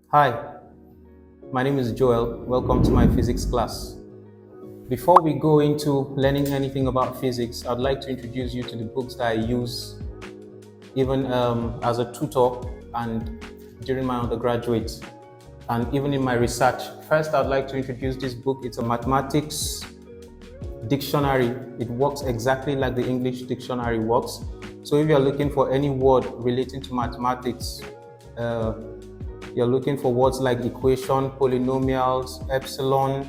Hi, my name is Joel. Welcome to my physics class. Before we go into learning anything about physics, I'd like to introduce you to the books that I use even as a tutor and during my undergraduate and even in my research. First, I'd like to introduce this book. It's a mathematics dictionary. It works exactly like the English dictionary works. So if you're looking for any word relating to mathematics, uh, you're looking for words like equation, polynomials, epsilon,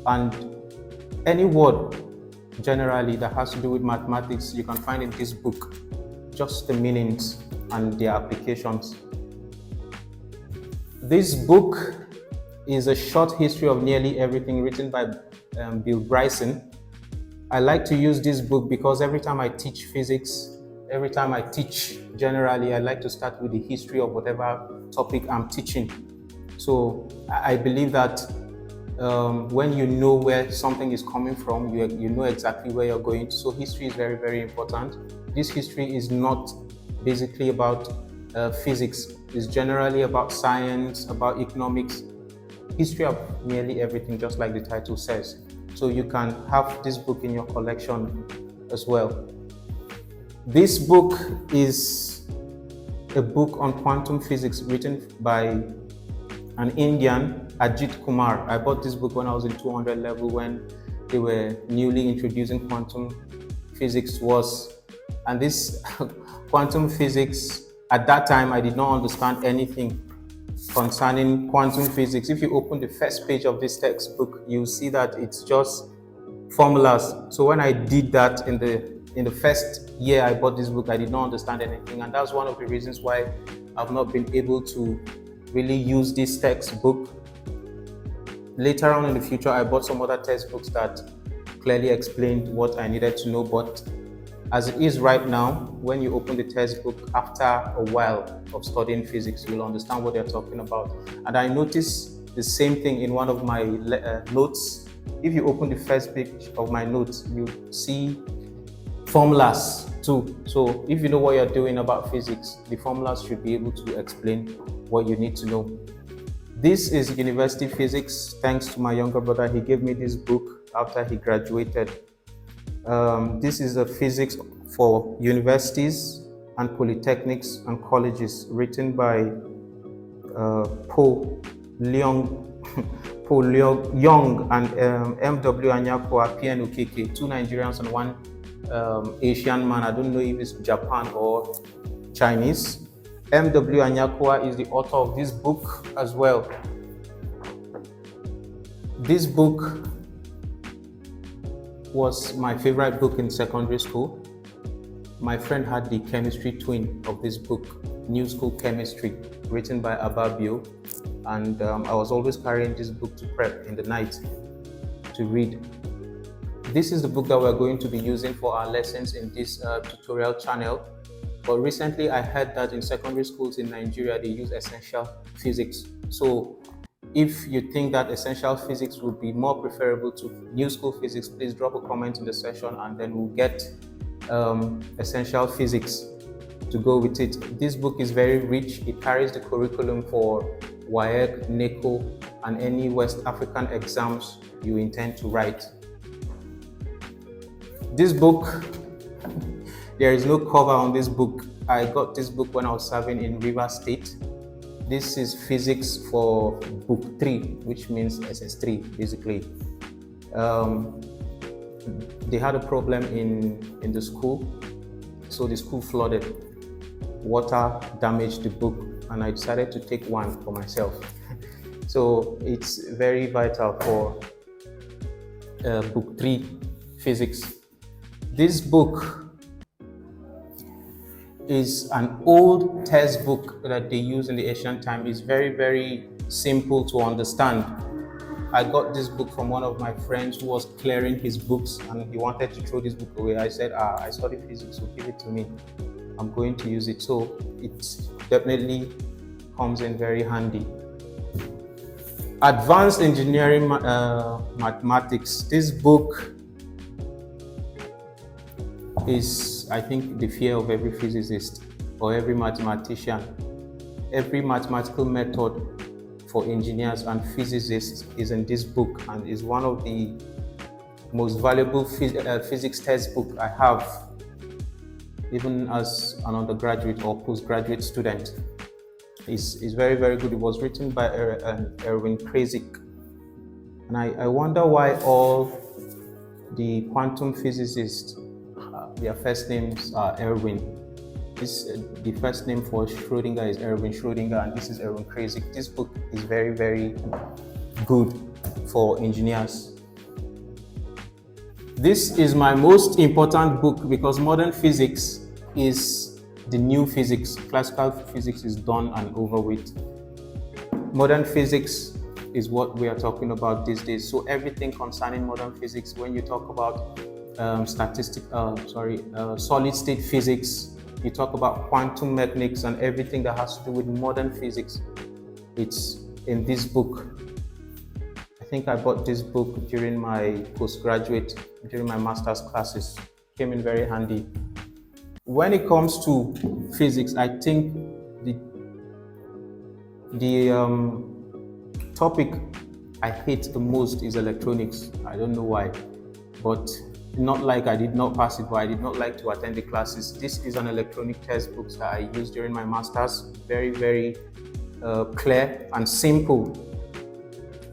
and any word generally that has to do with mathematics, you can find in this book, just the meanings and their applications. This book is a short history of nearly everything written by Bill Bryson. I like to use this book because every time I teach physics, every time I teach generally, I like to start with the history of whatever topic I'm teaching. So I believe that when you know where something is coming from, you know exactly where you're going. So history is very, very important. This history is not basically about physics. It's generally about science, about economics, history of nearly everything, just like the title says. So you can have this book in your collection as well. This book is a book on quantum physics written by an Indian, Ajit Kumar. I bought this book when I was in 200 level when they were newly introducing quantum physics to us. And this quantum physics, at that time, I did not understand anything concerning quantum physics. If you open the first page of this textbook, you'll see that it's just formulas. So when I did that in the first year I bought this book, I did not understand anything, and that's one of the reasons why I've not been able to really use this textbook. Later on in the future, I bought some other textbooks that clearly explained what I needed to know, but as it is right now, when you open the textbook, after a while of studying physics, you'll understand what they're talking about. And I noticed the same thing in one of my notes. If you open the first page of my notes, you see formulas too. So if you know what you're doing about physics, the formulas should be able to explain what you need to know. This is university physics. Thanks to my younger brother, he gave me this book after he graduated. This is a physics for universities and polytechnics and colleges, written by Po Leong, Po Leong Young and M.W. Anyakwa PNUKK, two Nigerians and one Asian man. I don't know if it's Japan or Chinese. M.W. Anyakwa is the author of this book as well. This book was my favorite book in secondary school. My friend had the chemistry twin of this book, New School Chemistry, written by Ababio, and I was always carrying this book to prep in the night to read. This is the book that we're going to be using for our lessons in this tutorial channel. But recently I heard that in secondary schools in Nigeria, they use essential physics. So if you think that essential physics would be more preferable to new school physics, please drop a comment in the section and then we'll get essential physics to go with it. This book is very rich. It carries the curriculum for WAEC, NECO, and any West African exams you intend to write. This book, there is no cover on this book. I got this book when I was serving in Rivers State. This is physics for book 3, which means SS3 basically. They had a problem in the school, so the school flooded. Water damaged the book, and I decided to take one for myself. So it's very vital for book 3 physics. This book is an old textbook that they use in the ancient time. It's very, very simple to understand. I got this book from one of my friends who was clearing his books and he wanted to throw this book away. I said, I study physics, so give it to me. I'm going to use it. So it definitely comes in very handy. Advanced Engineering Mathematics. This book is, I think, the fear of every physicist or every mathematician. Every mathematical method for engineers and physicists is in this book, and is one of the most valuable physics textbook I have, even as an undergraduate or postgraduate student. It's very, very good. It was written by Erwin Kreyszig. And I wonder why all the quantum physicists, their first names are Erwin. The first name for Schrödinger is Erwin Schrödinger, and this is Erwin Kreyszig. This book is very, very good for engineers. This is my most important book because modern physics is the new physics. Classical physics is done and over with. Modern physics is what we are talking about these days. So everything concerning modern physics, when you talk about solid state physics, you talk about quantum mechanics and everything that has to do with modern physics, it's in this book. I think I bought this book during my master's classes. Came in very handy. When it comes to physics, I think the topic I hate the most is electronics. I don't know why, but not like I did not pass it, but I did not like to attend the classes. This is an electronic textbook that I used during my master's. Very, very clear and simple.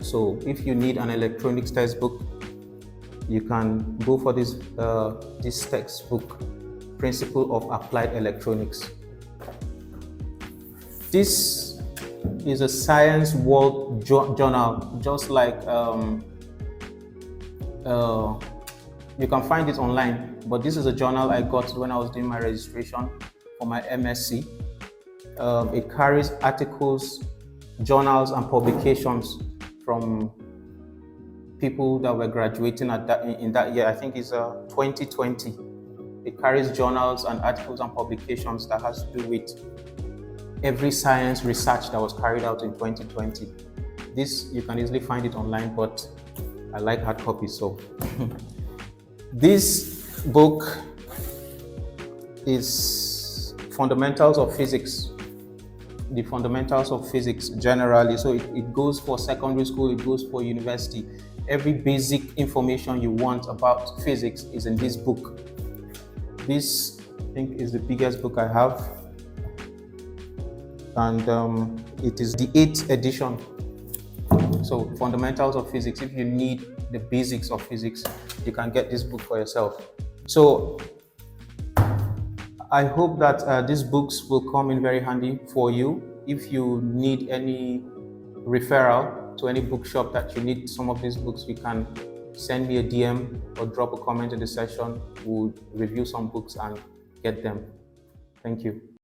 So if you need an electronics textbook, you can go for this textbook, Principle of Applied Electronics. This is a science world journal, just like you can find it online, but this is a journal I got when I was doing my registration for my MSc. It carries articles, journals, and publications from people that were graduating in that year. I think it's 2020. It carries journals and articles and publications that has to do with every science research that was carried out in 2020. This, you can easily find it online, but I like hard copies, so. This book is Fundamentals of Physics. The fundamentals of physics generally. So it goes for secondary school, it goes for university. Every basic information you want about physics is in this book. This, I think, is the biggest book I have. And it is the 8th edition. So Fundamentals of Physics, if you need the basics of physics, you can get this book for yourself. So I hope that these books will come in very handy for you. If you need any referral to any bookshop that you need some of these books, you can send me a DM or drop a comment in the section. We'll review some books and get them. Thank you.